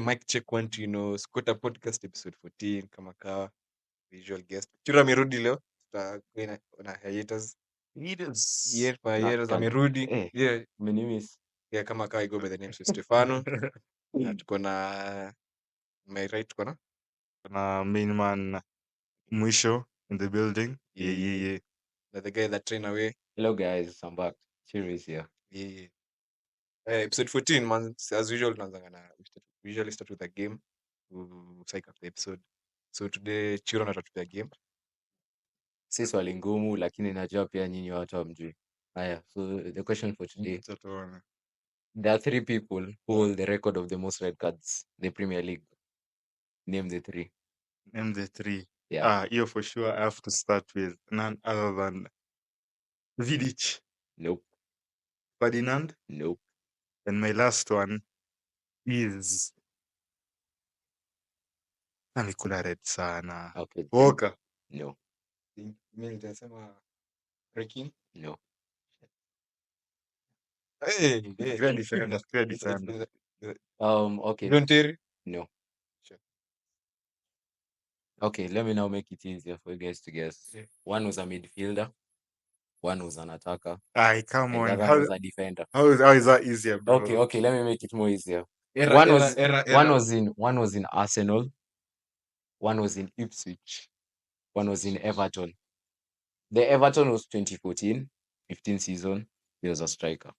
mic check 1 2 SquotaPodcast episode 14 kama kawa visual guest. Chura amerudi leo. Tutakuwa na hiatus. Hiatus amerudi. Yeah. Minimis. Yeah, kama kawa I go by the name Stefano. Na tuko na my right tuko na main man Mwisho in the building. Yeah. The guy that train away. Hello guys, I'm back. Cheers here. Yeah. Episode 14 man, as usual tunaanza na we usually start with a game to psych up the episode. So today Chiro anatupia game. Si swali ngumu lakini najua pia nyinyi watu hamjui. Haya, so the question for today. There are 3 people who hold the record of the most red cards in the Premier League. Name the 3. Name the 3. Yeah. Here for sure I have to start with none other than Vidic. Nope. Ferdinand. Nope. And my last one is amekula red sana. Okay. Walker. No. Mimi nitasema Rekin. No. Hey, Clear defender. Okay. Don't Terry? No. Sure. Okay, let me now make it easier for you guys to guess. Yeah. One was a midfielder, one was an attacker, Come and the on. other one was a defender. How is that easier, bro? Okay, let me make it more easier. Era. One was in Arsenal, one was in Ipswich, one was in Everton. The Everton was 2014-15 season. He was a striker.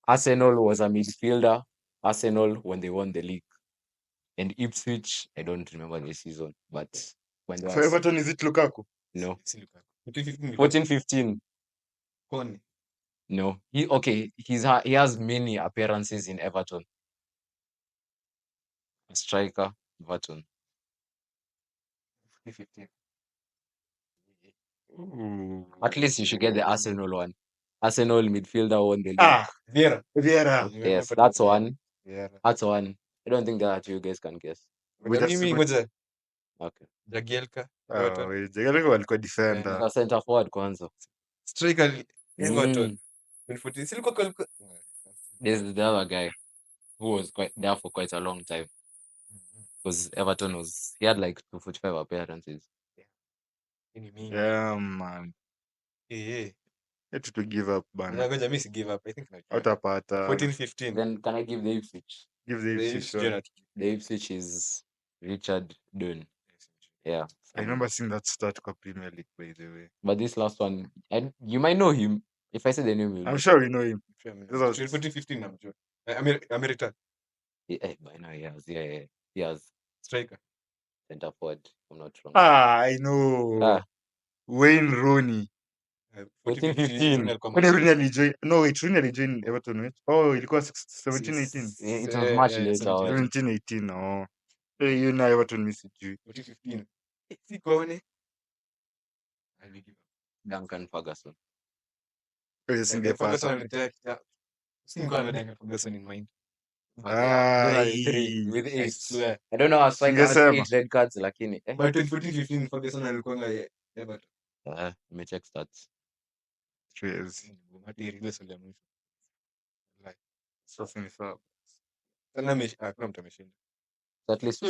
Arsenal was a midfielder. Arsenal when they won the league. And Ipswich, I don't remember the season, but when they For were Everton, is it Lukaku? no. Si Lukaku. 14-15. Kone. No. He has many appearances in Everton. A striker, Everton. 2015. Ooh. At least you should get the Arsenal one. Arsenal midfielder won the league. Vieira. Yes, that's one. Vieira. That's one. I don't think that you guys can guess. Mimi moja. Okay. Jagielka. Jagielka walikuwa defender. The center forward kwanza. Striker Everton. 2014. Si Lukaku. There's the other guy who was there for quite a long time. Because Everton he had like 245 appearances. Yeah, man. Yeah. Had to give up, man. Ngoja mimi si give up. I think Utapata. 14-15. Then can I give the Ipswich? Give the Ipswich one. The Ipswich is Richard Dunn. Yeah. I remember seeing that start for Premier League, by the way. But this last one, you might know him. If I say the name, I'm sure we know him. 14-15 I'm sure. America. By now he has Striker. center forward. I'm not wrong. I know. Wayne Rooney. 14-15. When Rooney alijoin. No, wait, Rooney alijoin Everton, right? Oh, ilikuwa 17-18. It was much later. 17-18, no. Hey, you know Everton missed you. 14-15. Si Kone. Duncan Ferguson. Ferguson in mind. With 8. I swear. I don't know how striker has 8 red cards lakini. But 2014-15 Ferguson alikuwa Everton. Let me check stats. At least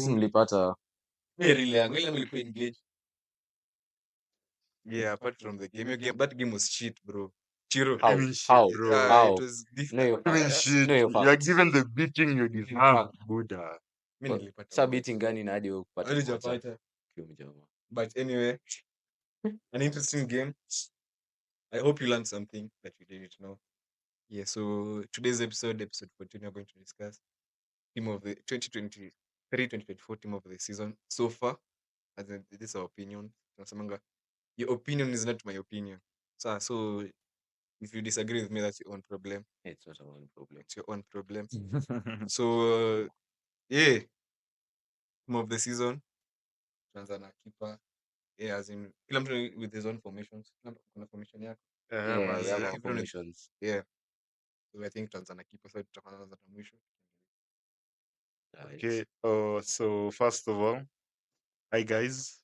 mlipata. Yeah, apart from the game, that game was shit, bro. Chiro. How? It was difficult. You are given the beating you deserve, Buddha. Sa beating gani na hadi kupata. But anyway, an interesting game. I hope you learned something that you didn't know. Yeah, so today's episode 14, we're going to discuss team of the 2023-2024 team of the season so far. As in, this is our opinion. Your opinion is not my opinion. So if you disagree with me, that's your own problem. It's not our own problem. It's your own problem. So yeah, team of the season. Tanzania keeper. Yeah, as in kila mtu with his own formations. Kuna formation yako. Yeah, we have our formations. Yeah. So I think Tanzania keeper, so tutaanza na mwisho. Okay. So first of all, hi guys.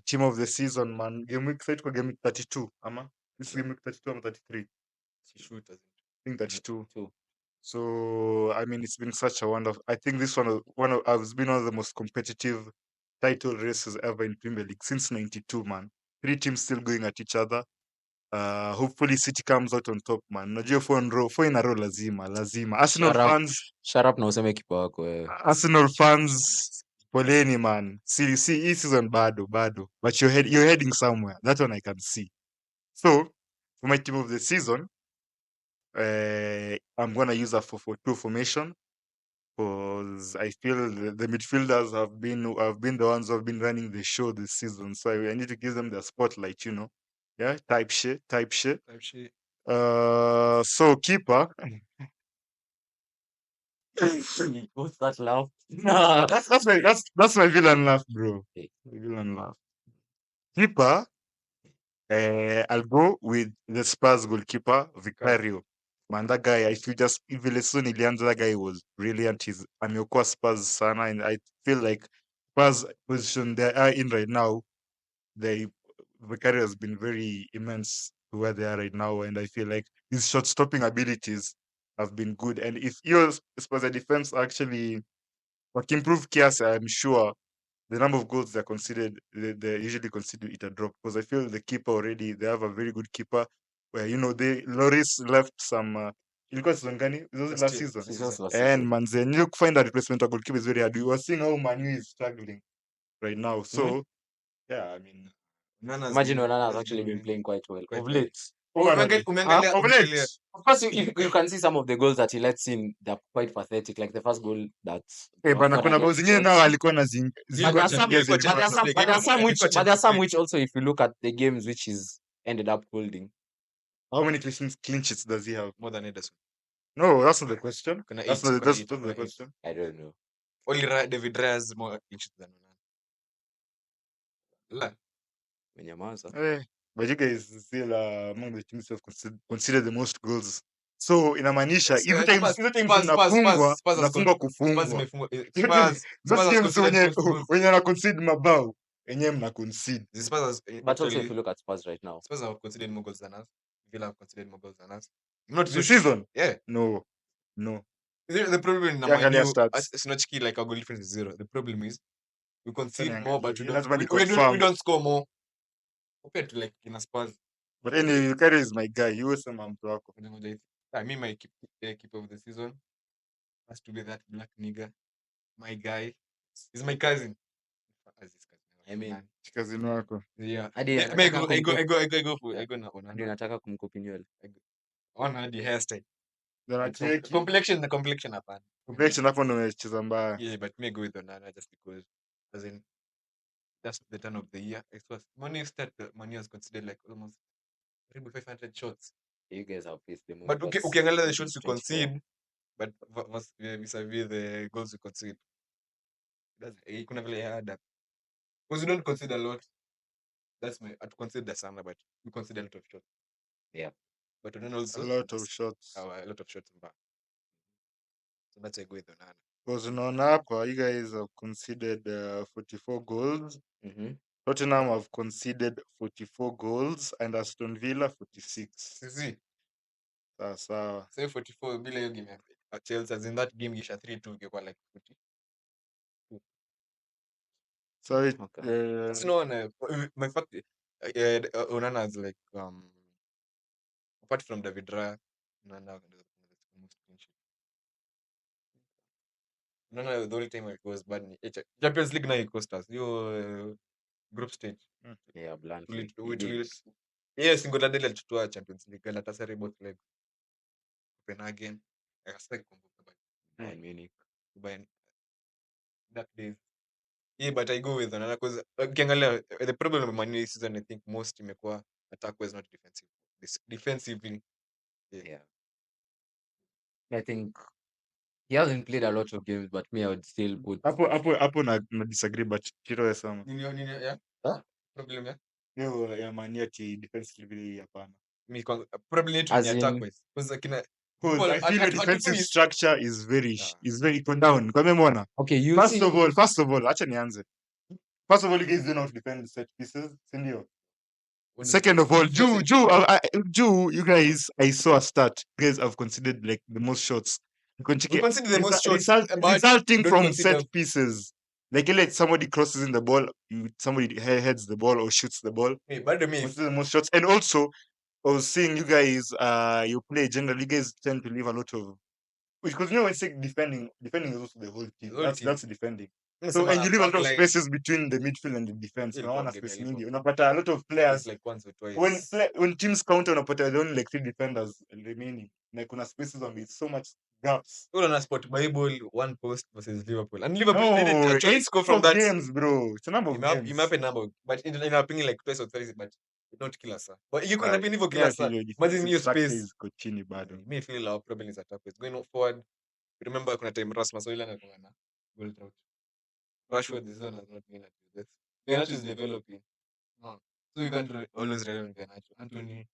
Team of the season, man. Game week 32, ama? This game week 32 or 33? Si shoot as in. I think 32. So I mean, it's been such a wonderful. I think this one of has been one of the most competitive title races ever in Premier League since '92. Man, 3 teams still going at each other. Hopefully City comes out on top, man. Najua 4 in a row lazima. Shut up na useme kipa wako wewe. Arsenal fans, poleni man. See, hii season bado. But you're heading somewhere. That one I can see. So, for my team of the season, I'm gonna use a 4-4-2 formation because I feel the midfielders have been the ones who have been running the show this season. So I need to give them the spotlight, Yeah, type shit. Actually, So keeper. What's that laugh? That's my villain laugh, bro. Okay. My villain laugh. Keeper. I'll go with the Spurs goalkeeper, Vicario. Man, that guy, I feel just vile so nilianza, that guy was brilliant. He's ameokoa Spurs sana, and I feel like Spurs position they are in right now, Vicario has been very immense to where they are right now, and I feel like his shot stopping abilities have been good. And if your Spurs defense actually improve kiasi, I'm sure the number of goals they're considered, they usually consider it a drop because I feel the keeper already, they have a very good keeper where, Loris left some, ilikuwa season gani? It was last season. This was last And season. manze, you need to find a replacement of goalkeeper is very hard. We were seeing how Manu is struggling right now. So, yeah, I mean, Nana's Imagine been- Onana has has actually been been playing quite well quite of well. late. Umeangalia- of late, umeangalia- Of course, you can see some of the goals that he lets in. They're quite pathetic. Like the first goal that bana kuna bao zingine nao alikuwa na But Ilikuwa there are cha- some, ilikuwa but cha- there are some, but there are some which, ilikuwa cha- but there are some which also, if you look at the games which he's ended up holding, How many clean sheets does he have? more than Ederson. No, that's not the question. Kuna That's eight, not kuna that's eight, not kuna the eight. question. I don't know. Only David Raya has more clean sheets than Onana. La. Menyamaza. But you guys still among the teams who have considered the most goals. So inamaanisha hizo times mnafungwa Spurs has mnafungwa Spurs kufungwa. imefungwa- Hizo Spurs those has teams conceded most goals. wenye wana concede mabao wenyewe mna concede. The Spurs has But also, actually- if you look at Spurs right now, Spurs have conceded more goals than us. Villa have conceded more goals than us. I'm not so This sure. season? Yeah. No. The problem in Ukiangalia Man U, stats. it's not key like our goal difference is 0. The problem is we concede Yaani more, but we lazima don't, we ni-confirm. don't score more compared to like in a Spurs. But anyway, Yukari is my guy. You sema mtu wako. Me, my keeper of the season has to be that black nigga. My guy. He's my cousin. As his cousin. I mean, Kazini wako. Yeah. hadi Yeah, nataka I go na hadi Onana. nataka kumkopi nywele. On hadi hairstyle. Then Like, acheki. complexion hapana. Complexion hapo ndo umecheza mbaya. Yeah, but me go with Onana just because, as in, that's the turn of the year. It was money start. Money was considered like almost 500 shots. You guys have faced them. But ukiangalia the shots you concede, but vis-a-vis the goals you concede, kuna vile add up. Because we don't concede a lot. That's my to consider sana, but we concede a lot of shots. Yeah. But then also A lot of shots. a lot of shots back. So that's a go with Onana. Because unaona hapa, you guys have conceded 44 goals. Mm-hmm. Tottenham have conceded 44 goals and Aston Villa 46. See, Sawa. say 44 bila hiyo game ya Chelsea, as in that game gisha 3-2 ingekuwa like 40. So it, Okay. That's no one. My fact, Onana is like apart from David Raya, Onana is the most clean sheet. Onana the only time it was bad in Champions League now he cost us. Yo group stage. Yeah, bluntly. Yes, Ngoladele alitutoa Champions League. Galatasaray both legs. Copenhagen. Akasema kukumbuka but Bayern Munich. Bayern that days. Yeah, but I go with Onana because ukiangalia the problem with Man U this season I think most imekuwa attack was not defensive. Defensively. Yeah. I think he hasn't played a lot of games, but me, I would still put. hapo na disagree but Chiro sama. Nini yeah? Huh? Problem yeah? Hiyo ya Man United defensively hapana. Probably need to As attack in- wise. Because Because I feel your defensive is structure is very iko down. Kwa mbona? Okay, you First see, of all, acha nianze. First of all, you guys don't know how to defend set pieces, si ndio? Second of all, you guys, I saw a stat. You guys have considered like the most shots We concede the most shots, but resulting don't from consider- set pieces. Like somebody crosses in the ball, somebody heads the ball or shoots the ball. Hey, but me, Consider the most shots. And also, I was seeing you guys, you play generally, you guys tend to leave a lot of, because when you say defending is also the whole team. The whole team. That's defending. So Unasema and you leave a lot of backline, spaces between the midfield and the defense. ilikuwa Unaona game space ilikuwa. mingi. Unapata a lot of It's players. like once or twice. When teams counter, unapata there are only like 3 defenders remaining. Like kuna spaces on it, so much gaps. Hold on a spot Bible, one post versus Liverpool. And Liverpool No, didn't actually it's score from that. games, bro. It's a number of You games. have a number, but in our opinion, like twice or thrice, but not killer, sir. But you can hivyo killer, sir. Imagine your space. Is Cochini bado. Me feel our problem is attack. It's going forward. Remember, kuna time Rasmus Hojlund alikuwa na goal drought. Rashford this one has not been at this. Garnacho is developing. No. So you can't always rely on Garnacho. Anthony,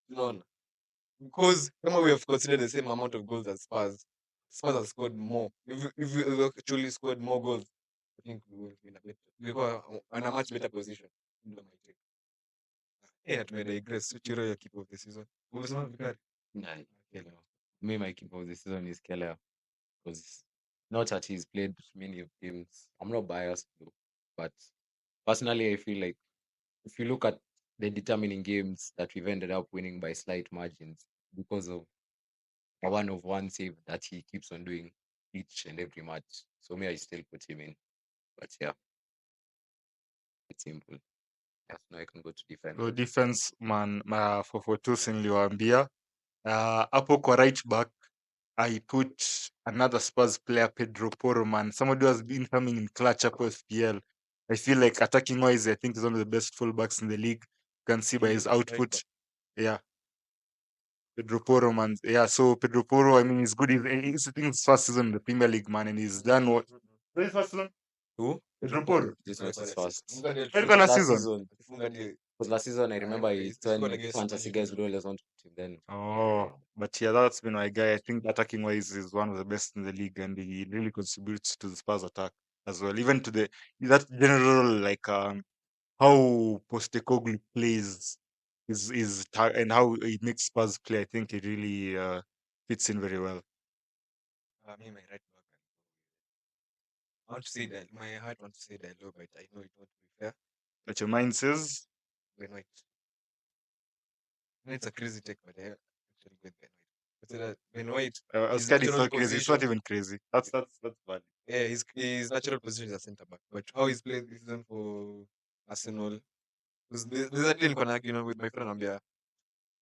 no. Because kama we have considered the same amount of goals as Spurs, Spurs have scored more. If we actually scored more goals, I think we would be in a better. We were in a much better position. Yeah, to digress. Chiro your keeper of the season. Umesema Vikari? Nah, Keller. Me, my keeper of the season is Keller. Because not that he's played many of games. I'm not biased though. But personally, I feel like if you look at the determining games that we've ended up winning by slight margins because of a one-of-one save that he keeps on doing each and every match. So me, I still put him in. But yeah, it's simple. Yes, now I can go to defense. So defense man, 442 niliwaambia. Hapo kwa right back, I put another Spurs player, Pedro Porro, man. Somebody who has been coming in clutch up FPL. I feel like attacking wise, I think he's one of the best fullbacks in the league. You can see by his output. Yeah. Pedro Porro, man. Yeah, so Pedro Porro, I mean, he's good. He's I think his first season in the Premier League, man, and he's done what? His first season? Who? Pedro Porro. This was his first. Ilikuwa last season. Because last season, I remember he scored turned against fantasy Man guys would always want to put him then. Oh, but yeah, that's been my guy. I think attacking wise is one of the best in the league, and he really contributes to the Spurs attack as well. Even to that general like how Postecoglou plays and how he makes Spurs play. I think it really fits in very well. Me, my right back. I want to say that my heart wants to say that low, but I know it won't be fair. But your mind says Ben White. It's a crazy take, but I actually with Ben White. Consider Ben White. I was his scared it's natural not crazy. It's not even crazy. That's bad. Yeah, his natural position is a centre back, but how he's played this season for Arsenal. Because there's a deal connect, with my friend Ambia.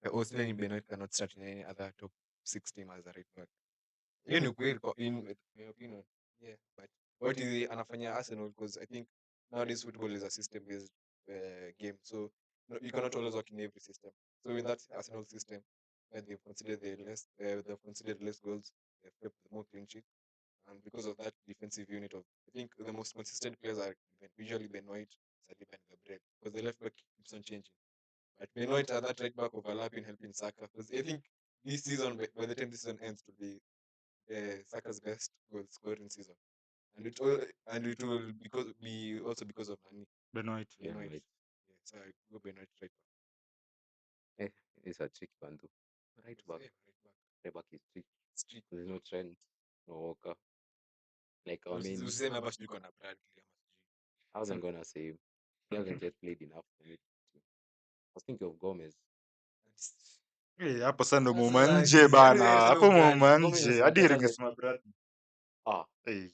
I was saying Ben White cannot start in any other top 6 team as a right back. Hiyo ni ukweli in my opinion. Yeah, but what is anafanya Arsenal, because I think nowadays football is a system based game, so you cannot always work in every system. So in that Arsenal system, they've considered less goals, they've kept more clean sheet, and because of that defensive unit of, I think the most consistent players are usually Ben White, Saliba, and Gabriel, because the left back keeps on changing. But Ben White at that right back overlapping, helping Saka, because I think this season, by the time this season ends, to be Saka's best goal scoring season, and it will be also because of Nani. Ben White. Yeah, White. right. Yeah, so I go Ben White right It's a tricky one though. Right back. back. Right back is tricky. Street. There's no Trent, no Walker. Like I mean, Usiseme hapa sijui kuna Bradley ama sijui. I wasn't gonna say him. He hasn't yet played enough for me. I was thinking of Gomez. Hapo sasa ndo Sasa, muma nje yani, bana. yani, Hapo Bradley, muma Gomez nje. is Hadi better Ringesma Bradley. Ah, Hey.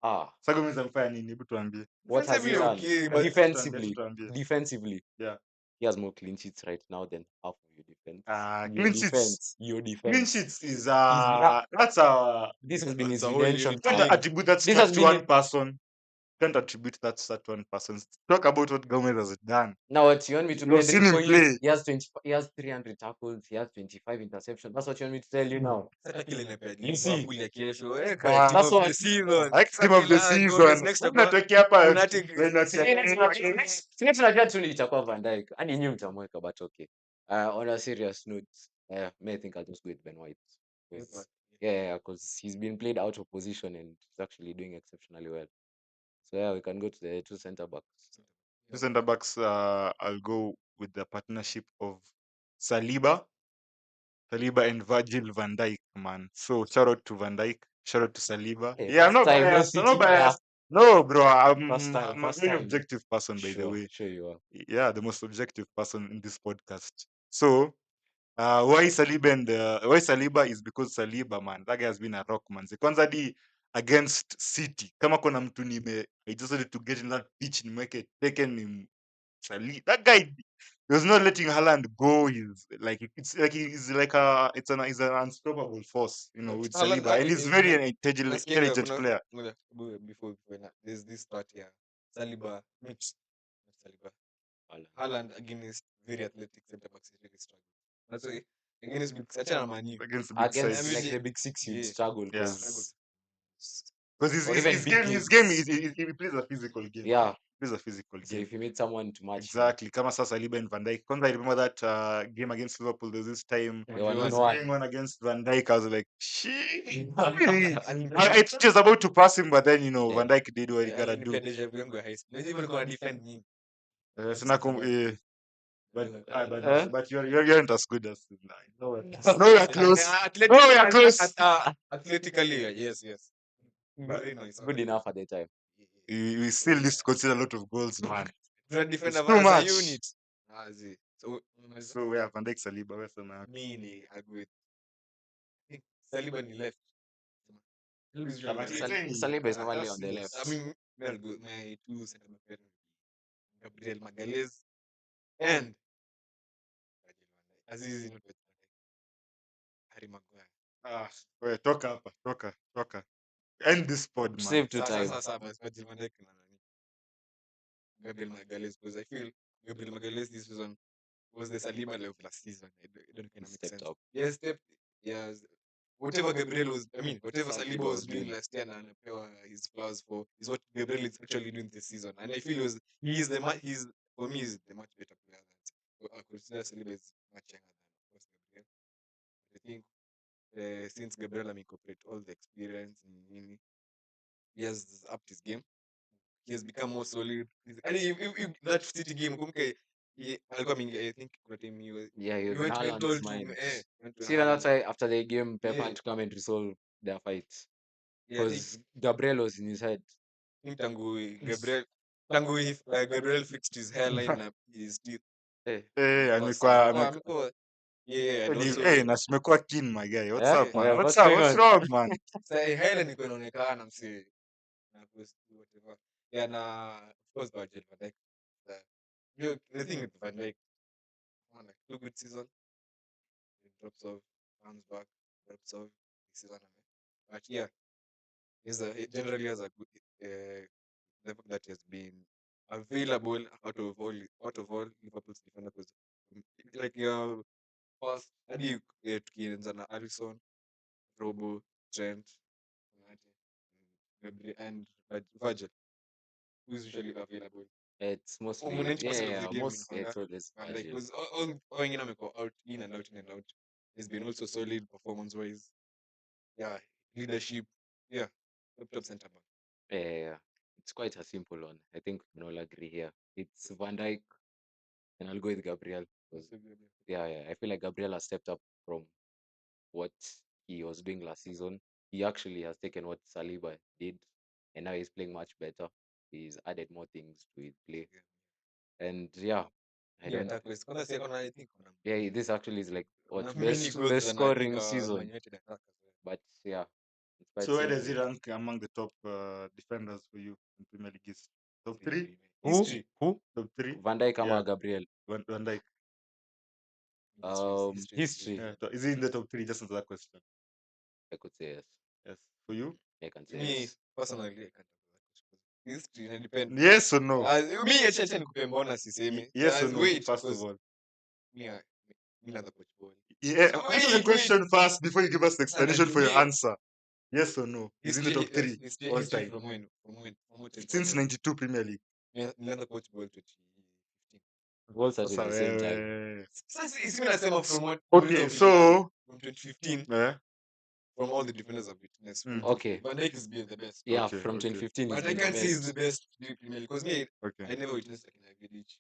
ah. Sasa Gomez amefanya nini? Hebu tuambie. What has he Defensively done? okay, but Defensively, tuambie. defensively, Yeah. he has more clean sheets right now than half of your defense. Clean sheets. Your defense. Clean sheets is not- that's a This has been his It's a whole redemption unit. can't time. attribute that This stat has to been one it. person. Can't attribute that stat to one person. Talk about what Gomez has done. Now, what you want me to You've seen him play. He has 20. He has 300 tackles. He has 25 interceptions. That's what you want me to tell you now. Sasa kile inapea You see? Liverpool ya kesho, team That's of what- the season. Like team of the season. Next Unatokea hapa Lunatic. Next tunajua tu itakuwa Van Dijk. Hadi nyinyi mtamweka, but okay. On a serious note, I think I'll just go with Ben White. Yeah, because he's been played out of position and he's actually doing exceptionally well. So yeah, we can go to the 2 center backs. Two center backs, I'll go with the partnership of Saliba Saliba and Virgil van Dijk, man. So shout out to Van Dijk. Shout out to Saliba. Hey, Yeah, I'm not first time, no biased. I'm not City. Yeah, biased. No, bro. first time, I'm a first very time. objective person, by the way. Sure you are. Yeah, the most objective person in this podcast. So, why Saliba is because Saliba, man, that guy has been a rock, man. Kwanza di against City. Kama kuna mtu I just wanted to get in that pitch and make it taken him. That guy, he was not letting Haaland go. He's an unstoppable force, with Haaland, Saliba, and he's very an nasikianga intelligent player. before there's this part here. Saliba, not Saliba. Haaland. Haaland against very athletic centre backs really struggle. That's why against big such an Man U. Against the big Against size. I like mean, the big six, you'd yeah, struggle Yeah. because Because or even his big game, games. he plays a physical game. Yeah. He plays a physical So game. if you meet someone to match, Exactly. Kama sasa Saliba and Van Dijk. Because I remember that game against Liverpool. There's this time they were he was 1-1. going on against Van Dijk. I was like, shit. And I thought he was about to pass him, but then Yeah. Van Dijk did what he gotta alinipea do. deja vu yangu ya high school. Unajua hivyo nilikuwa na defend nyingi. Sina but Eh? but you aren't as good as no, we're close. No, we are close. Athletically, yes. Very nice. Good enough at the time. We still need to consider a lot of goals, man. Tuna defend It's as too a much. unit. So So Van Dijk, Saliba, where's the me ni agree with. I think Saliba ni left. Saliba is normally on the left. I mean, well, my two centre back pairing would be Gabriel Magalhaes and Azizi not with Harry Maguire. Toka. End this pod, man. Save to time. Sasa basi Virgil van Dijk na nani? Gabriel Magalhaes, because I feel Gabriel Magalhaes this season was the Saliba level of last season. I don't kind of make Stepped sense. up. Yes. Whatever Saliba was doing last year and his flowers for is what Gabriel is actually doing this season. And I feel he's the much better player than I consider Saliba is much younger than of course Gabriel. I think since Gabriel incorporate all the experience in he has upped his game. He has become more solid. And if that City game, I think kuna time Yeah, he he was in went mental Haaland's to mind. went to See, that's Haaland. why after the game, Pep Yeah. had to come and resolve their fight. Yeah, I think Because Gabriel was in his head. Gabriel fixed his hairline and his teeth. Amekuwa And also na simekuwa keen, my guy. What's Yeah? up, man? Yeah, What's what's up? going What's on? wrong, man? hairline iko inaonekana msee. Na whatever. Yeah, na of course Virgil van Dijk. The thing with Van Dijk, like 2 good season. It drops off, comes back, drops off this season. But yeah, he generally has a good the fact that he has been available out of all Liverpool's defenders. Because like your past hadi tukianza na Alisson, Robo, Trent, Gabriel and Virgil, who's usually available. It's mostly, 90% of the game it's always and like Virgil. because all wengine wamekuwa out in and out. He's been also solid performance wise. Yeah, leadership. Yeah, top center back. Yeah. It's quite a simple one. I think we all agree here. It's Van Dijk, and I'll go with Gabriel. 'Cause, yeah, I feel like Gabriel has stepped up from what he was doing last season. He actually has taken what Saliba did, and now he's playing much better. He's added more things to his play, and yeah, I Yeah, don't. that was kwanza si akona, I think kuna Yeah, this actually is like what kuna many best goals best than I think scoring season. Man United attack as well. But yeah, it's quite So where does he simple. rank among the top defenders for you in Premier League East? Top 3? History. Who? Top 3? Van Dijk ama Yeah. Gabriel? Van Dijk. History. Yeah. Is he in the top 3? Just answer that question. I could say yes. Yes. For you? I can say Me yes. personally, I can't answer that question. History ina depend. Yes or no? Me acha nikupe mbona sisemi. Yes or no? Wait, First because of all. me another coach ball. Yeah, So answer the wait. question first before you give us the explanation for your Yeah. answer. Yes or no? He's in the top 3 all History time. from when? From Since 92 Premier League. nilianza coach ball 2015. Goals at Sasa the same time. wewe. Sasa isi mimi nasema from what Okay, so from 2015 yeah. from all the defenders I've witnessed. Okay. Van Dijk has been the best. Yeah, Okay, from okay. 2015 he's But I been the can't say he's best. the best Premier League because me, Okay. I never witnessed like Vidic.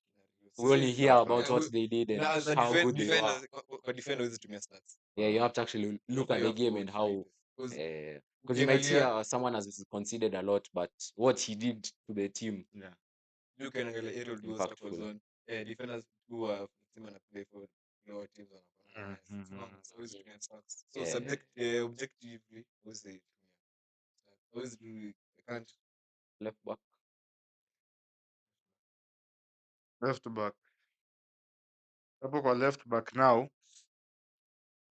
we only hear about what they did and as a how good they were. defender, kwa defender huwezi tumia stats. Yeah, you have to actually look at You the have to game and watch how. videos. 'Cause Because you might see ukiangalia- someone has conceded a lot, but what he did to the team, Yeah. ukiangalia aerial duels, tackle impactful. zone, defenders who are sema na play for lower teams wanafanya nice. Mhm. So huwezi tumia stats. So Yeah. objectively, huwezi tumia stats. Huwezi do- I can't. Left back. Left back. Hapo kwa left back now.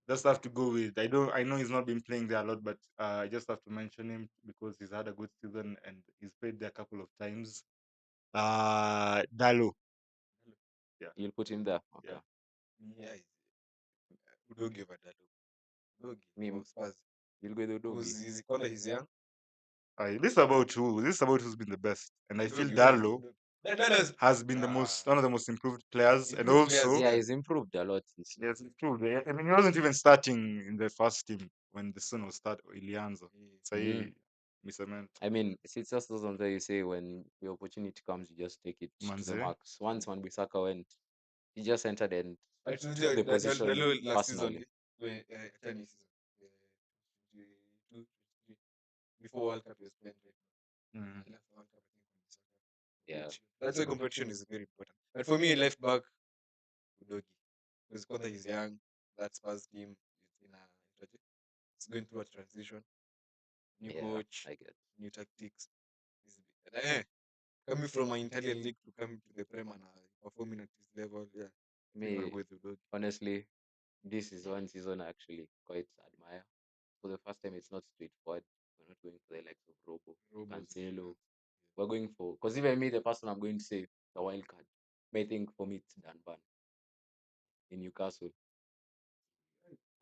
Just have to go with. I know he's not been playing there a lot, but I just have to mention him because he's had a good season and he's played there a couple of times. Dalo. You'll put him there. Okay. Yeah. Udogi over Dalo. Udogi Me- for Spurs. You'll go with Because Udogi. he's young. This is about who? This is about who's been the best, and I feel Udogi, Dalo Dalo's has been one of the most improved players, and Improved players, also Yeah, he's improved a lot. he has improved. I mean, he wasn't even starting in the first team when the son was Ilianza. So Mhm. Misament. I mean, it's just something you say when the opportunity comes, you just take it to the Manze. max. Once Wan-Bissaka went, he just entered and But took unajua the position Dalo last personally. season, hata ni season, 22, 23, before World Cup he was playing right now. Mm. Left World Cup, I think, on the soccer. Yeah. Which- that's why competition is very important. But for me, left back, Udogi. Because Kota is young, that Spurs team is it's going through a transition. New Yeah, coach, I get. new tactics. Coming from an Italian league to come to the Prem and performing at this level, yeah. I think I'll Me, go with Udogi. honestly, this is one season I actually quite admire. For the first time, it's not straightforward. We're not going for the likes of Robo, Robos, Cancelo. We're going for, because even me, the person I'm going to say, the wild card, may think for me it's Dan Ban in Newcastle.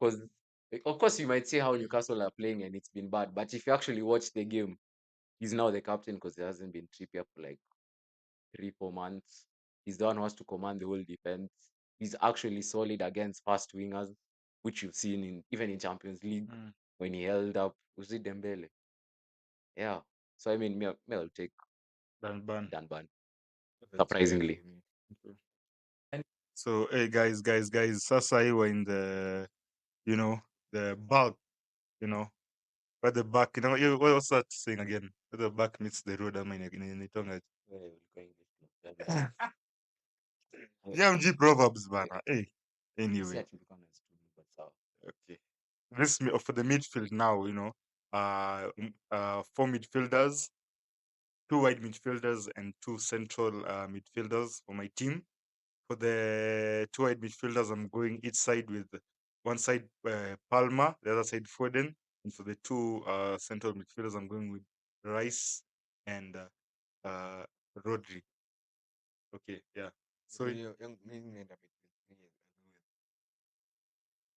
Because, of course, you might say how Newcastle are playing and it's been bad, but if you actually watch the game, he's now the captain because there hasn't been Trippier for like 3-4 months. He's the one who has to command the whole defense. He's actually solid against fast wingers, which you've seen in even in Champions League Mm. when he held up. Was it Dembele? Yeah. So I mean, me I'll take Dan Ban. Dan Ban. That's fair Surprisingly. for me. So hey guys, Sasa you were in the bulk, where the back, what was that saying again? Where the back meets the road, I mean, in Tonga. Yeah, MG Proverbs, bana. Hey, anyway, okay. For the midfield now, four midfielders, two wide midfielders, and two central midfielders for my team. For the two wide midfielders, I'm going each side with one side Palmer, the other side Foden, and for the two central midfielders, I'm going with Rice and Rodri. Okay, yeah. So Me, me naenda midfield. Me,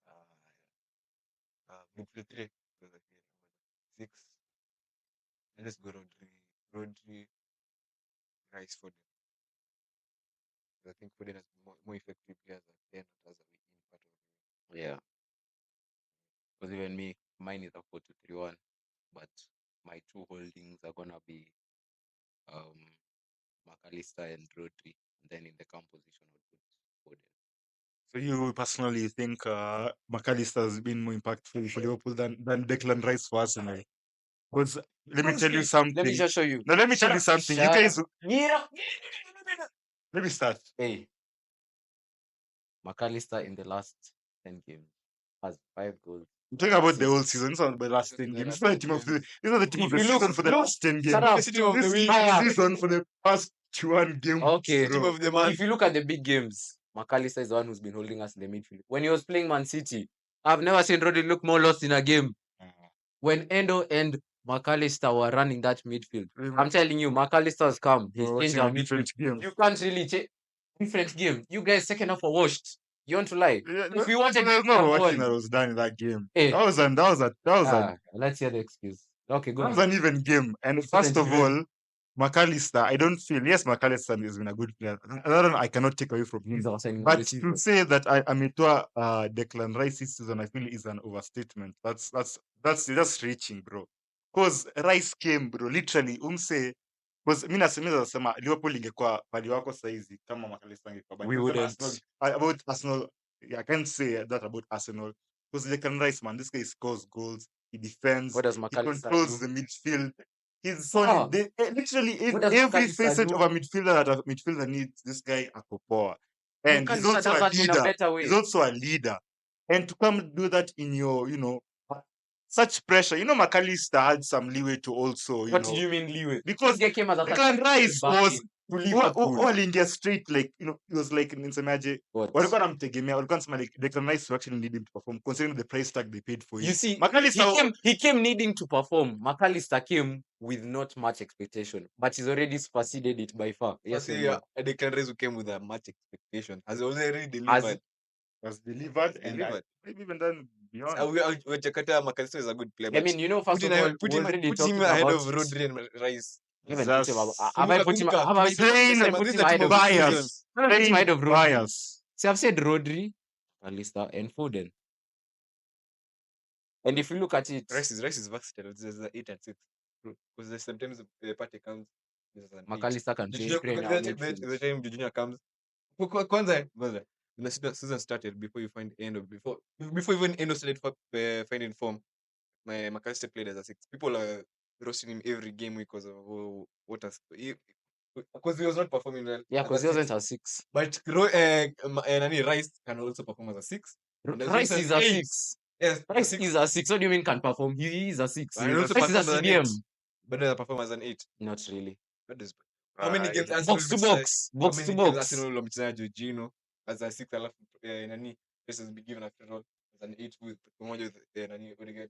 I'll go with, midfield three. Because I feel six. And let's go Rodri, Rice, Foden. Because I think Foden has more effective players at the end as a in part of the Yeah. Because even me, mine is a 4-2-3-1, but my two holdings are gonna be um McAllister and Rodri. And then in the camp position, I'll put Foden. So you personally think McAllister has been more impactful for Liverpool than Declan Rice for Arsenal? Because let me tell you something. Let me just show you. No, let me tell you something. You Shut guys, Yeah. let me start. Hey, McAllister in the last 10 games has 5 goals. I'm talking about the whole Assists. season. It's not the last 10 The games. last It's not the 10 team of the. games. It's not the team of the If you season look- for the look, last 10 games. shut up. It's the team of the This week. season for the past 21 games. Okay. Team bro. of the month. If you look at the big games, McAllister is the one who's been holding us in the midfield. When he was playing Man City, I've never seen Rodri look more lost in a game. When Endo and McAllister were running that midfield, I'm telling you, McAllister has come. He's We're changed watching our a midfield. different game. You can't really change different game. You guys second half were washed. You want to lie? Yeah, If we wanted there's to no have watching won, that was done in that game. Eh. That let's hear the excuse. Okay, go was on. an even game. And It's first of 20 all, McAllister, I don't feel, yes, McAllister has been a good player. That one I cannot take away from him. He's our signing of But the to season. say that Amitwa Declan Rice this season, I feel is an overstatement. That's reaching, bro. Because Rice came, bro. Literally, Umse Because mimi nasema Liverpool ingekuwa pali wako saizi kama McAllister angekuwa, but We nasema wouldn't. Arsenal, about Arsenal, I can't say that about Arsenal because Declan Rice, man, this guy scores goals, he defends, What does he McAllister controls do? the midfield. He's Ah, solid. Literally what does every McAllister facet do? of a midfielder that a midfielder needs, this guy ako poa. And he's McAllister also does a that in a leader. better way. He's also a leader. And to come do that in your, such pressure, McAllister had some leeway to also, What do you mean leeway? because This guy came as a Declan Rice was to Liverpool. all India straight, like, it was like nisemaje, What? walikuwa namtegemea, walikuwa nasema like Declan Rice to actually need him to perform considering the price tag they paid for him. You see, McAllister, he came needing to perform. McAllister came with not much expectation, but he's already superseded it by far. Yes or no? Declan Rice who came with a much expectation has already delivered. has delivered, Has and delivered. maybe even done beyond. Jakarta McAllister is a good player. I mean, first of all, put we him already put talked him ahead about of it. Rodri and Rice. I haven't talked about. Just Have I put him? Have I saying yes, I put this is him a ahead team of of Rodri? bias. I put him ahead of Rodri. Bias. See, I've said Rodri, McAllister, and Foden. And if you look at it, Rice is versatile. There's an 8 and 6. Because sometimes the party comes. There's an 8. McAllister can play in our The midfield. time Jorginho comes. Kwanza, when the season started, before even Endo started finding form, my McAllister played as a 6. People are roasting him every game because of because he was not performing well. Yeah, as because a he 6. wasn't a 6. But Rice can also perform as a 6. And as Rice an is a 8. 6. Yes, Rice is a 6. What do you mean can perform? He is a 6. And also Rice is a performed as an 8. CDM. But does perform as an 8. Not really. How many games Arsenal Box to wamecheza- box. how Box many to games box. Arsenal wamecheza Jorginho as a 6 alafu nani versus be given after all as an 8 with pamoja with nani Odegaard.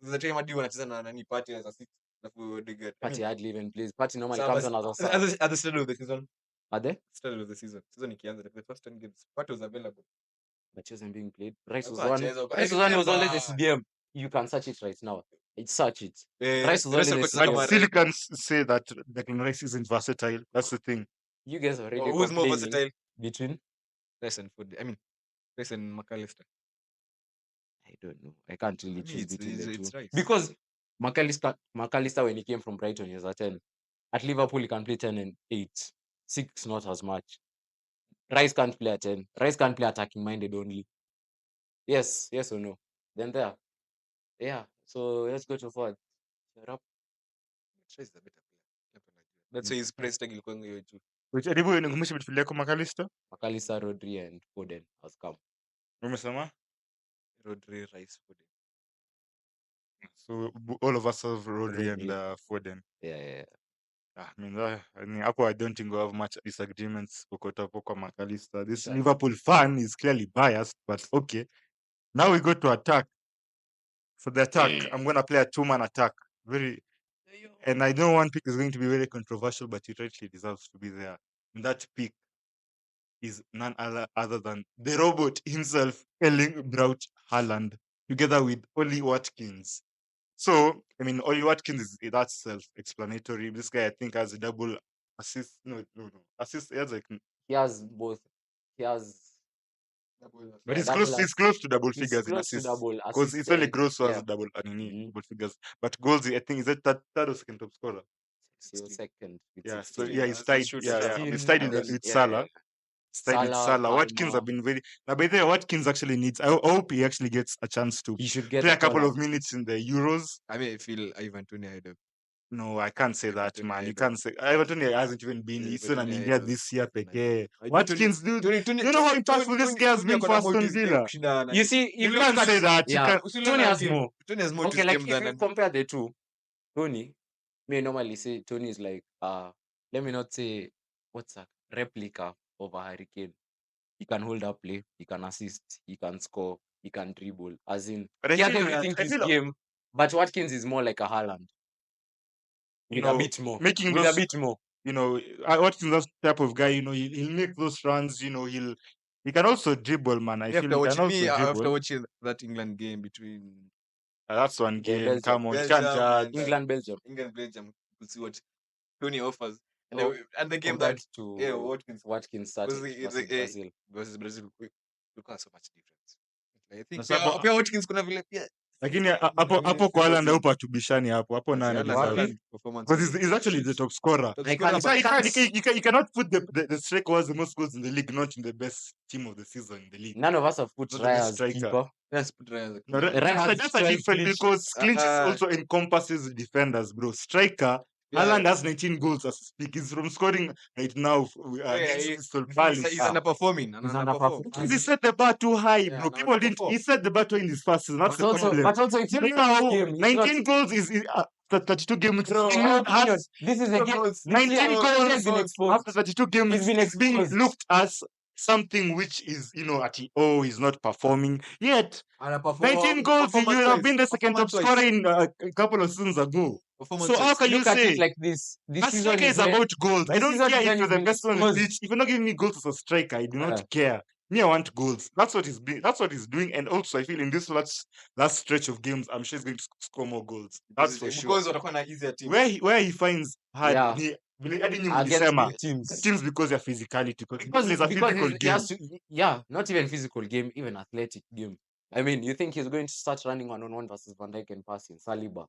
The time hadi wanacheza na nani Partey as a 6 alafu Odegaard. Partey hardly even plays. Partey normally so comes on as a sub. at the start of the season. Are they? Season ikianza like the first 10 games Partey was available. But he wasn't being played. Rice was Alikuwa one. anacheza, Rice was one who was always a never. CDM. You can search it right now. Search it. Rice was Rice always a alikuwa anacheza But kama CDM. still, you can say that Declan Rice isn't versatile. That's the thing. You guys are already who's more complaining versatile? between. Rice and Foden. I mean, Rice and McAllister. I don't know. I can't really I mean, choose between the two. it's Rice. Because McAllister, when he came from Brighton, he was a 10. At Liverpool, he can play 10 and 8. 6, not as much. Rice can't play at 10. Rice can't play attacking minded only. Yes or no? Then there. Yeah. So let's go to forward. Shut up. Rice is a better player. That's why his price tag ilikuwa hiyo juu. Which hebu nikumbushe midfield yako McAllister? McAllister, Rodri, and Foden has come. Umesema? Rodri, Rice, Foden. So all of us have Rodri and Rodri. Foden. Yeah. I mean, hapo I don't think we have much disagreements hapo kwa McAllister. This Sure. Liverpool fan is clearly biased, but okay. Now we go to attack. For the attack, I'm gonna play a 2-man attack. And I know one pick is going to be very controversial, but it rightly deserves to be there. And that pick is none other than the robot himself, Erling Braut Haaland, together with Oli Watkins. So, I mean, Oli Watkins that's self-explanatory. This guy, I think, has a double assist. No. Assist. He has like, He has both. He has. but Yeah, he's close to double he's figures in close to assists. double Because assists it's only and- Gross who has yeah. double Mhm. double figures. But goals, I think, is that third or second top scorer? He was second. With Yeah, 16. so yeah, he's That's tied. true. Yeah, 16, he's tied and with then- Salah. He's tied with Salah. Watkins Palmer. have been very. Now, by the way, Watkins actually needs. I hope he actually gets a chance to He should get play a couple call-up. of minutes in the Euros. I mean, I feel Ivan Toney ahead of. No, I can't say that, Tony man. You Ivan. can't say. Ivan Toney hasn't even been. He's still an Tony India Ivan. this year, Tony peke. Ivan. Watkins, dude. You know how impactful this guy has been for Aston Villa. You see, if You you can't look say at that. You yeah, can't. Tony has more. Tony has more Okay, to like his if game you than compare the two, Tony, may normally say Tony is like let me not say what's that replica of a Hurricane. He can hold up play, he can assist, he can score, he can dribble. As in, But I he has feel- everything I to his feel- game. But Watkins is more like a Haaland. With a bit more. making With those, a bit more. Watkins that type of guy. He'll make those runs. He can also dribble, man. I feel he can also after dribble. watching that England game between That's one Yeah, game. Belgium. Come on, you Belgium can't judge. and, England, Belgium. Belgium, to see what Tony offers. And, Oh, and the game Compared that to Watkins started Because versus Brazil. versus Brazil, look at so much difference. I think Na sababu- pia Watkins kuna vile pia Lakini I hapo mean, hapo if kwa it Haaland was hapo hatubishani hapo nani Haaland, deserve. Wapi? Haaland performance Because was he's actually the top scorer. top I scorer, can't- but You cannot put the striker who has the most goals in the league not in the best team of the season in the league. None of us have put Not the best Raya as striker. keeper. let's put Raya as a No, keeper. Raya has that's a 12 different clean because clinches Uh, also encompasses defenders, bro. Striker, Yeah. Haaland has 19 goals as we speak. He's from scoring right now Yeah, against he- Crystal he's Palace. underperforming. He's Underperform. Because he set the bar too high, Yeah, bro. no, People didn't. He set the bar too high in his first season. That's But the also, problem. but also, if you look at Now, the game, it's 19 not, goals is 32 games. bro, this is a game. 19 has been goals exposed. after 32 games He's been is being exposed. looked as something which is, he's not performing. Yet, 19 goals, you would have been the second top scorer in a couple of seasons ago. So how can you Look at say it like this. This a season striker is is about goals? I this don't season care is if when you're he's the been best one on the exposed. pitch. If you're not giving me goals as a striker, I do not care. Me, I want goals. That's what he's doing. And also, I feel in this last stretch of games, I'm sure he's going to score more goals. That's for sure. Because watakuwa na easier teams. Where he finds hard, Yeah. Against big teams because their physicality. Because Because it's a physical he game. has to, not even physical game, even athletic game. I mean, you think he's going to start running one-on-one versus Van Dijk and passing Saliba?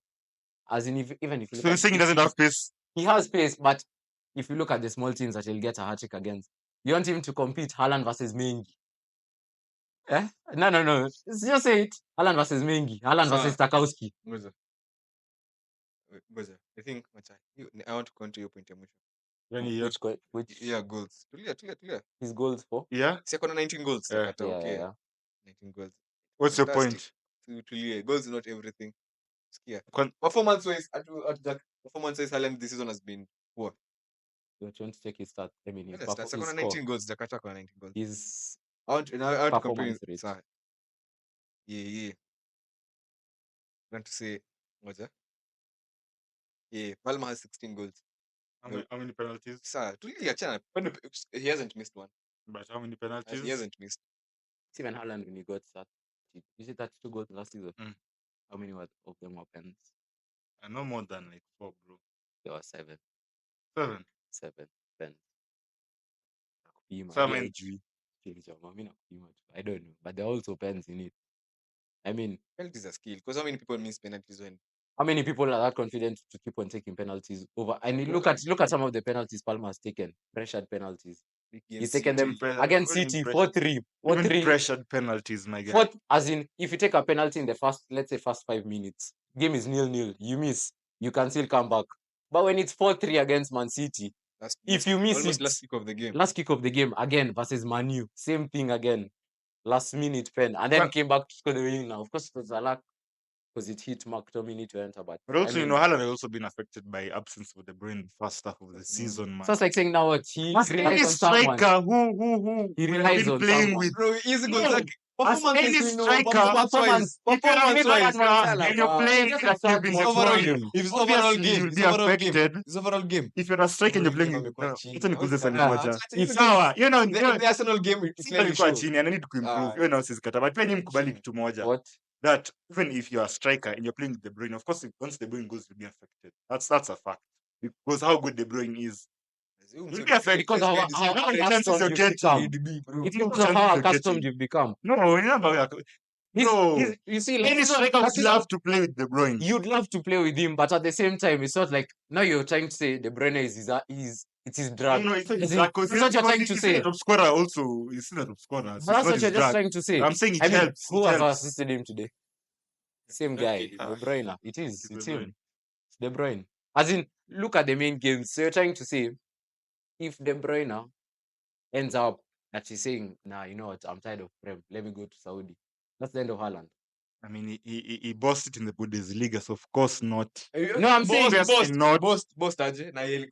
As in, even if you look So you're at saying he big doesn't teams, have pace? he has pace, but if you look at the small teams that he'll get a hat-trick against, you want him to compete Haaland versus Mengi. Eh? No. Just say it. Haaland versus Mengi. Haaland versus Tarkowski. Ngoja. I think I want to counter your point ya mwisho. Which Goals. Tulia. his goals for? Yeah. Si ako na 19 goals. Yeah. Sakata, okay. Yeah. 19 goals. What's your Fantastic. point? Tulie. Goals is not everything. Sikia. Quan- Performance-wise, Haaland this season has been poor. You want to check his stats? I mean, his Ako na score. 19 goals. Jakata ako na 19 goals. His I want to compare performance it. rate. Sawa. Yeah. I want to say, ngoja. Yeah, Palmer has 16 goals. How many penalties? Sawa, tulia achana. He hasn't missed one. But how many penalties? He hasn't missed. Steven Haaland, when he got that, you see 32 goals last season? Mm. How many of them were pens? I know more than like 4, bro. There were 7. 7. 7 pens. Nakupima, So, I hadi mean- haijui. Kilichoma, mi nakupima tu. I don't know, but there are also pens in it. I mean, Penalties are skill. Because how many people miss penalties when how many people are that confident to keep on taking penalties over? I mean, look at some of the penalties Palmer has taken, pressured penalties. He's taken them against City 4-3, Even 4-3. pressured penalties, my guy. Fourth, as in, if you take a penalty in the first 5 minutes, game is 0-0. You miss, you can still come back. But when it's 4-3 against Man City, if you miss almost it, last kick of the game. last kick of the game again versus Man U, same thing again, last minute pen, and then Well- came back to score the winning. Now, of course, it was a luck because it hit Mark Tomini to enter. But also, I mean, Haaland has also been affected by absence of the brain first half of the season, man. so it's like saying now what he As any relies on someone. striker who He we've relies been on playing someone. with. Bro, easy goals. No. Like, As any striker, performance, if you're a performance-wise, midfielder and you're playing just like you've been it's overall, deployed, if it's overall obviously game, you'll it's be overall affected. game. It's overall game. If you're a striker and you're Overall playing, game amekuwa chini. acha nikuulize swali Ah, moja. acha Ni hizo sawa, The Arsenal game it clearly alikuwa shows. chini and I need to improve. Ah. Na usisikata. But pia nimkubali Chini. kitu moja. What? That even if you're a striker and you're playing with De Bruyne, of course, once De Bruyne goes, you'll be affected. That's a fact. Because how good De Bruyne is. You'll be affected. Because how many chances accustomed you're you've getting. become. It's because of how accustomed you've become. No, remember, You see, like, any striker would love to play with De Bruyne. you'd love to play with him, but at the same time, it's not like now you're trying to say De Bruyne is it's his drug. No, it's As in, drag. that's what you're trying to say. Top scorer also. He's still a top scorer. But that's what you're just trying to say. I'm saying it I mean, helps. who It has helps. assisted him today? Same guy, Okay. De Bruyne. It is. It's It's De Bruyne. him. It's De Bruyne. As in, look at the main games. So you're trying to say, if De Bruyne ends up actually saying, nah, you know what, I'm tired of Prem. Let me go to Saudi. That's the end of Haaland. I mean, he bossed it in the Bundesliga, so of course not. No, I'm saying Boss aje na yeye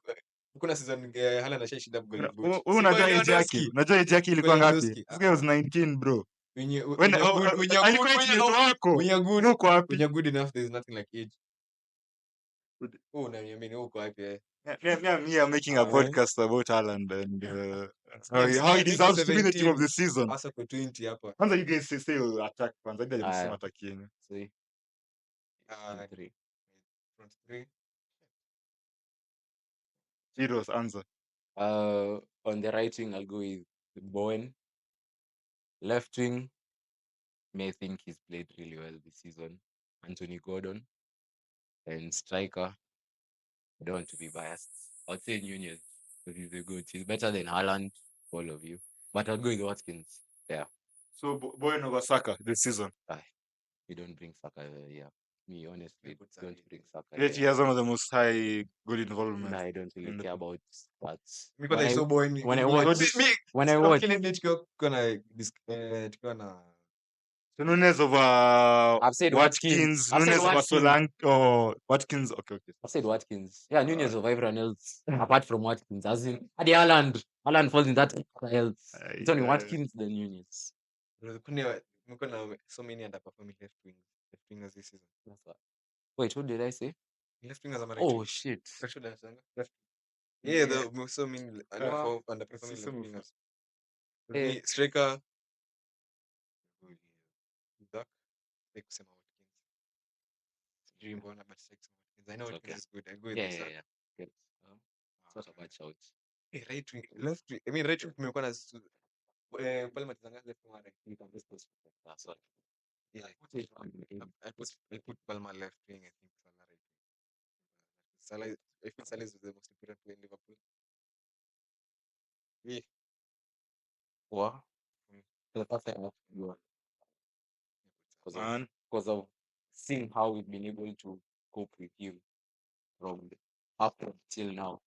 kuna season Haaland ashashinda goal. Unajua age yake? Unajua age yake ilikuwa ngapi? Lewandowski. This guy was 19, bro. When you When alikuwa age yetu wako. when you're good, Uko wapi? when you're good enough, there's nothing like age. Oh, no, I mean, uko wapi? Me, I'm making a podcast about Haaland and how he deserves to be the team of the season. Hasa kwa 20 hapa. Kwanza you guys say you attack kwanza. Ndio msema attack yenu. See, Uh, 3. front three. Heroes answer. On the right wing, I'll go with Bowen. Left wing, may think he's played really well this season. Anthony Gordon, and striker. I don't want to be biased. I'd say Nunez because he's a good. He's better than Haaland, all of you. But I'll go with Watkins. Yeah. So Bowen over Saka this season. Aye. You don't bring Saka here. Me, honestly, put don't Salah bring Saka Yet he here. has one of the most high goal Nah, involvement. I don't really in the care team. about stats. because I saw boy When I in watch, blood. Me, when I sio watch, kile ndicho tukiwa na So Nunes over I've said Watkins. Watkins, I've said Nunes over Watkins. Solanke or Watkins. Okay. I've said Watkins. Yeah, Nunez of everyone else apart from Watkins. As in, Adi Haaland falls in that else. It's only Watkins then Nunez. mko na so many underperforming left wingers this season. That's what. Wait, what did I say? Left wingers are Oh shit. left. Yeah, the so many underperforming Sisi left mfu- wingers. Eh. Me striker. Zach, like kusema Watkins. Sijui mbona but like kusema Watkins. I know It's Watkins okay. is good. I go with Yeah, this. yeah, yeah. Good. It's not a bad shout. Right wing, left wing. I mean right wing kumekuwa na pale matazanga left wing right. You can just post it. That's all. Yeah, Um, I put Palmer left wing. I think Salah right wing. Salah, I feel Salah is the most important player in Liverpool. Yeah. What? Mm. For the first time you Man, because of seeing how we've been able to cope with you from after till now.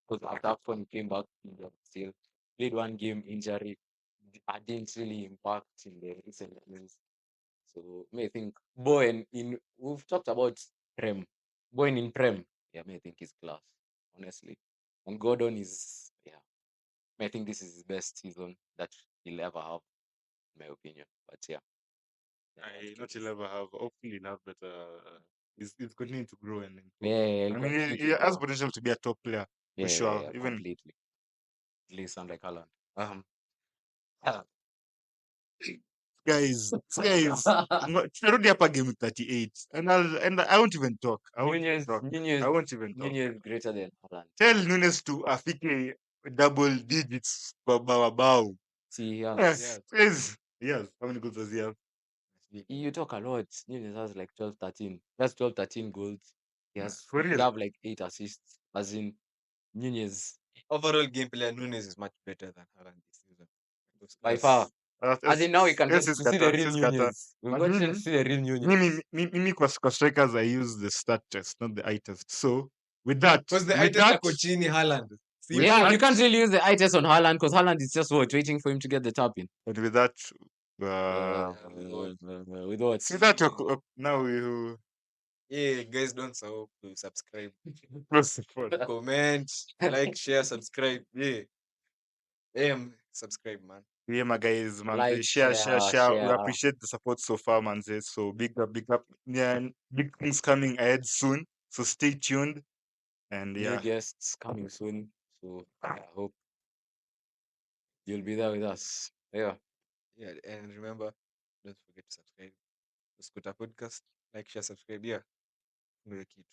Because after when he came back, he was still played one game injury. I didn't really impact in the recent games. So may think Bowen in we've talked about Prem. Bowen in Prem, yeah, may think is class, honestly. And Gordon is I think this is his best season that he'll ever have, in my opinion. But yeah. I not he'll ever have. Hopefully, he'll have better. He's continuing to grow and improve. Yeah, I mean, he completely, has bro. potential to be a top player for sure. Even Completely. At least sound like Haaland. Ah. guys, tunarudi hapa game 38, and I won't even talk. I won't even talk. I won't even talk. Nunez greater than Haaland. Tell Nunes to afike double digits bao. See, Yes, yes. How many goals does he have? you talk a lot. Nunez has like 12, 13. That's 12, 13 goals. For He real. have like 8 assists. As in, Nunez, Overall gameplay, Nunes is much better than Haaland this season. by far. As in, now we can get yes, to see the real scatter. Nunez. We've got to see the real Nunez. Mimi kwa strikers, I use the stat test, not the eye test. So with that, Because the items are Cochini Haaland. See, with Yeah, that- you can't really use the eye test on Haaland because Haaland is just waiting for him to get the tap in. and with that, With what? see that now we yeah, guys, don't forget to subscribe, close the phone. comment, like, share, subscribe. Yeah, subscribe, man. Yeah, my guys, man. Like, Share. We share. appreciate the support so far, man. So big up. Yeah, and big things coming ahead soon. So stay tuned. And New yeah, guests coming soon. So I hope you'll be there with us. Yeah. Yeah, and remember, don't forget to subscribe to SquotaPodcast. Like, share, subscribe. Yeah, ndio kitu.